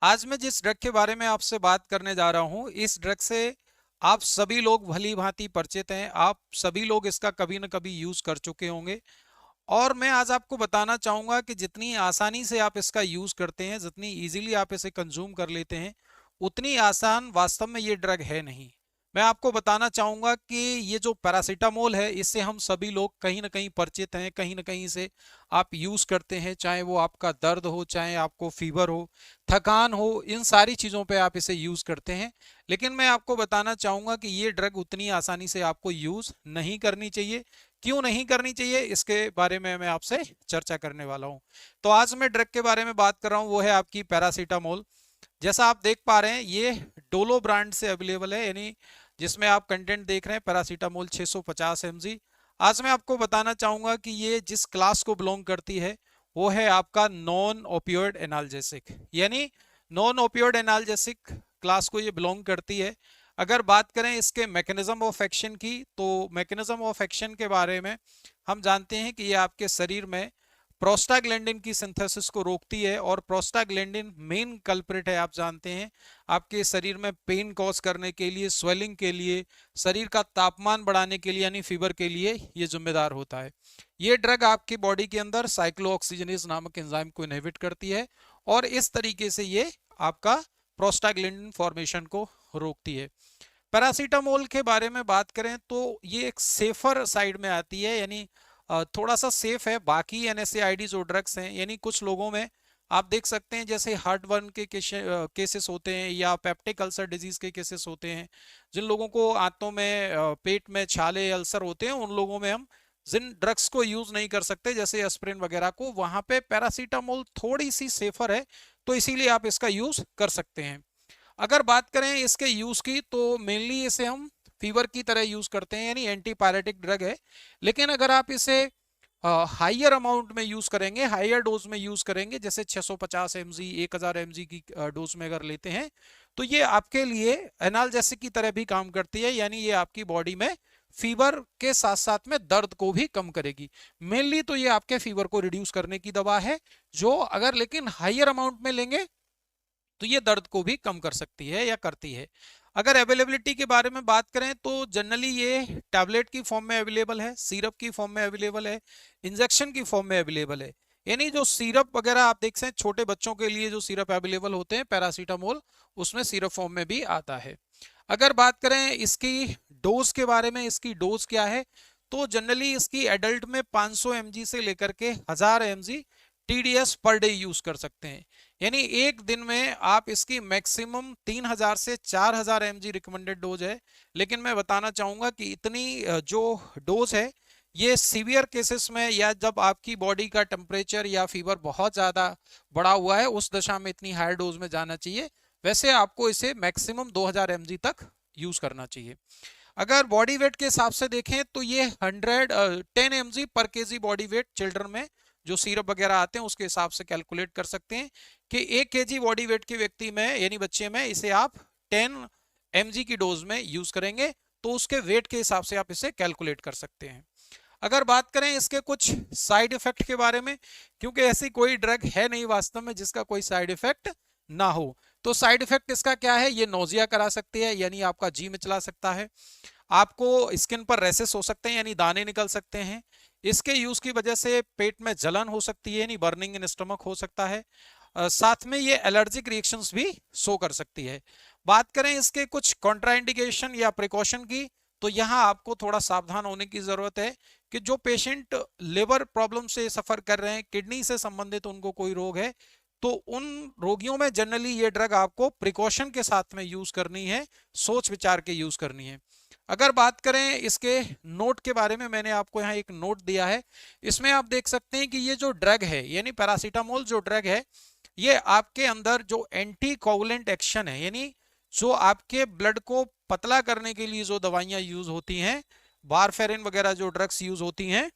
आज मैं जिस ड्रग के बारे में आपसे बात करने जा रहा हूं, इस ड्रग से आप सभी लोग भली भांति परिचित हैं। आप सभी लोग इसका कभी न कभी यूज कर चुके होंगे। और मैं आज आपको बताना चाहूंगा कि जितनी आसानी से आप इसका यूज करते हैं, जितनी इजीली आप इसे कंज्यूम कर लेते हैं, उतनी आसान वास्तव में ये ड्रग है नहीं। मैं आपको बताना चाहूंगा कि ये जो पैरासीटामोल है, इससे हम सभी लोग कहीं ना कहीं परिचित हैं, कहीं ना कहीं से आप यूज करते हैं। चाहे वो आपका दर्द हो, चाहे आपको फीवर हो, थकान हो, इन सारी चीजों पे आप इसे यूज करते हैं। लेकिन मैं आपको बताना चाहूंगा कि ये ड्रग उतनी आसानी से आपको यूज नहीं करनी चाहिए। क्यों नहीं करनी चाहिए, इसके बारे में मैं आपसे चर्चा करने वाला हूं। तो आज मैं ड्रग के बारे में बात कर रहा हूं, वो है आपकी पैरासीटामोल। जैसा आप देख पा रहे हैं, ये डोलो ब्रांड से अवेलेबल है, यानी जिसमें आप कंटेंट देख रहे हैं पैरासीटामोल 650 mg। आज मैं आपको बताना चाहूंगा कि ये जिस क्लास को बिलोंग करती है, वो है आपका नॉन ओपियोइड एनाल्जेसिक, यानी नॉन ओपियोइड एनाल्जेसिक क्लास को ये बिलोंग करती है। अगर बात करें इसके मैकेनिज्म ऑफ एक्शन की, तो मैकेनिज्म ऑफ एक्शन के बारे में हम जानते हैं कि ये आपके शरीर में प्रोस्टाग्लैंडिन की सिंथेसिस को रोकती है। और प्रोस्टाग्लैंडिन मेन कल्प्रिट है, आप जानते हैं, आपके शरीर में पेन कॉज करने के लिए, स्वेलिंग के लिए, शरीर का तापमान बढ़ाने के लिए, यानी फीवर के लिए ये जिम्मेदार होता है। ये ड्रग आपकी बॉडी के अंदर साइक्लोऑक्सीजनेज नामक एंजाइम को इनहिबिट करती है, और इस तरीके से ये आपका प्रोस्टाग्लैंडिन फॉर्मेशन को रोकती है। पैरासीटामोल के बारे में बात करें तो ये एक सेफर साइड में आती है, यानी थोड़ा सा सेफ है बाकी एनएसएआईडी जो ड्रग्स हैं। यानी कुछ लोगों में आप देख सकते हैं, जैसे हार्ट बर्न के केसेस होते हैं, या पेप्टिक अल्सर डिजीज के केसेस होते हैं, जिन लोगों को आंतों में, पेट में छाले अल्सर होते हैं, उन लोगों में हम जिन ड्रग्स को यूज नहीं कर सकते, जैसे एस्प्रिन वगैरह को, वहां पे पैरासीटामोल थोड़ी सी सेफर है, तो इसीलिए आप इसका यूज कर सकते हैं। अगर बात करें इसके यूज की, तो मेनली इसे हम फीवर की तरह यूज करते हैं, यानी एंटीपायरेटिक ड्रग है। लेकिन अगर आप इसे हाइयर अमाउंट में यूज करेंगे, हाइयर डोज में यूज करेंगे, जैसे 650 mg, 1000 mg की डोज में अगर लेते हैं, तो ये आपके लिए एनाल्जेसिक की तरह भी काम करती है, यानी ये आपकी बॉडी में फीवर के साथ साथ में दर्द को भी कम करेगी। मेनली तो ये आपके फीवर को रिड्यूस करने की दवा है, जो अगर लेकिन हाइयर अमाउंट में लेंगे तो ये दर्द को भी कम कर सकती है या करती है। अगर अवेलेबिलिटी के बारे में बात करें, तो जनरली ये टैबलेट की फॉर्म में अवेलेबल है, सिरप की फॉर्म में अवेलेबल है, इंजेक्शन की फॉर्म में अवेलेबल है। यानी जो सिरप वगैरह आप देख सकते हैं, छोटे बच्चों के लिए जो सिरप अवेलेबल होते हैं पैरासीटामोल, उसमें सिरप फॉर्म में भी आता है। अगर बात करें इसकी डोज के बारे में, इसकी डोज क्या है, तो जनरली इसकी एडल्ट में 500 mg से लेकर के 1000 mg TDS per day use कर सकते हैं। यानी एक दिन में आप इसकी मैक्सिमम 3000 से 4000 mg रिकमेंडेड डोज है। लेकिन मैं बताना चाहूंगा कि इतनी जो डोज है, ये सीवियर केसेस में, या जब आपकी बॉडी का टेम्परेचर या फीवर बहुत ज्यादा बढ़ा हुआ है, उस दशा में इतनी हाई डोज में जाना चाहिए। वैसे आपको इसे मैक्सिमम 2000 mg तक यूज करना चाहिए। अगर बॉडी वेट के हिसाब से देखें, तो ये 10 mg पर केजी बॉडी वेट चिल्ड्रन में जो सिरप वगैरह आते हैं उसके हिसाब से कैलकुलेट कर सकते हैं कि 1 केजी बॉडी वेट के व्यक्ति में, यानी बच्चे में, इसे आप 10 mg की डोज में यूज करेंगे, तो उसके वेट के हिसाब से आप इसे कैलकुलेट कर सकते हैं। अगर बात करें इसके कुछ साइड इफेक्ट के बारे में, क्योंकि ऐसी कोई ड्रग है नहीं वास्तव में जिसका कोई साइड इफेक्ट ना हो, तो साइड इफेक्ट इसका क्या है, ये नोजिया करा सकती है, यानी आपका जी मिचला सकता है, आपको स्किन पर रैसेस हो सकते हैं, यानी दाने निकल सकते हैं, इसके यूज की वजह से पेट में जलन हो सकती है, यानी बर्निंग इन स्टमक हो सकता है, साथ में ये एलर्जिक रिएक्शंस भी शो कर सकती है। बात करें इसके कुछ कॉन्ट्राइंडिकेशन या प्रिकॉशन की, तो यहाँ आपको थोड़ा सावधान होने की जरूरत है कि जो पेशेंट लिवर प्रॉब्लम से सफर कर रहे हैं, किडनी से संबंधित उनको कोई रोग है, तो उन रोगियों में जनरली ये ड्रग आपको प्रिकॉशन के साथ में यूज करनी है, सोच विचार के यूज करनी है। अगर बात करें इसके नोट के बारे में, मैंने आपको यहाँ एक नोट दिया है, इसमें आप देख सकते हैं कि ये जो ड्रग है, यानी पैरासीटामोल जो ड्रग है, ये आपके अंदर जो एंटी कोगुलेंट एक्शन है, यानी जो आपके ब्लड को पतला करने के लिए जो दवाइयां यूज होती हैं, वारफेरिन वगैरह जो ड्रग्स यूज होती हैं,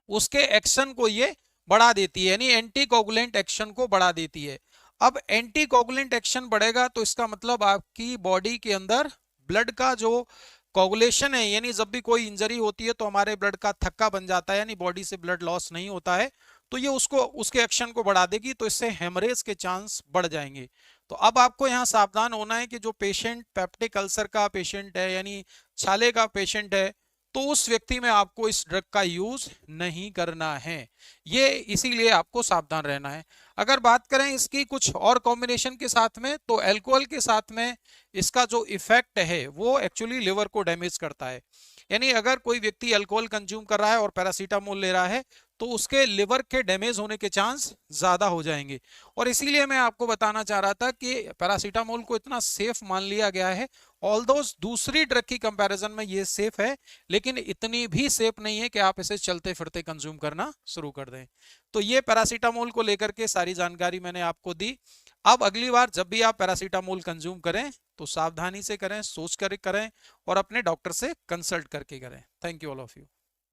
उसके एक्शन को ये बढ़ा देती है, यानी एंटी कोगुलेंट एक्शन को बढ़ा देती है। अब एंटी कोगुलेंट एक्शन बढ़ेगा, तो इसका मतलब आपकी बॉडी के अंदर ब्लड का जो कोगुलेशन है, यानी जब भी कोई इंजरी होती है तो हमारे ब्लड का थक्का बन जाता है, यानी बॉडी से ब्लड लॉस नहीं होता है, तो ये उसको उसके एक्शन को बढ़ा देगी, तो इससे हेमरेज के चांस बढ़ जाएंगे। तो अब आपको यहाँ सावधान होना है कि जो पेशेंट पेप्टिक अल्सर का पेशेंट है यानी छाले का पेशेंट है, तो उस व्यक्ति में आपको इस ड्रग का यूज नहीं करना है। ये इसीलिए आपको सावधान रहना है। अगर बात करें इसकी कुछ और कॉम्बिनेशन के साथ में, तो अल्कोहल के साथ में इसका जो इफेक्ट है वो एक्चुअली लिवर को डैमेज करता है। यानी अगर कोई व्यक्ति अल्कोहल कंज्यूम कर रहा है और पैरासीटामोल ले रहा है, तो उसके लिवर के डैमेज होने के चांस ज्यादा हो जाएंगे। और इसीलिए मैं आपको बताना चाह रहा था कि पैरासीटामोल को इतना सेफ मान लिया गया है। ऑल्दो दूसरी ड्रग की कंपैरिजन में ये सेफ है, लेकिन इतनी भी सेफ नहीं है कि आप इसे चलते फिरते कंज्यूम करना शुरू कर दें। तो ये पैरासीटामोल को लेकर के सारी जानकारी मैंने आपको दी। अब अगली बार जब भी आप पैरासीटामोल कंज्यूम करें तो सावधानी से करें, सोच कर करें और अपने डॉक्टर से कंसल्ट करके करें। Thank you all of you.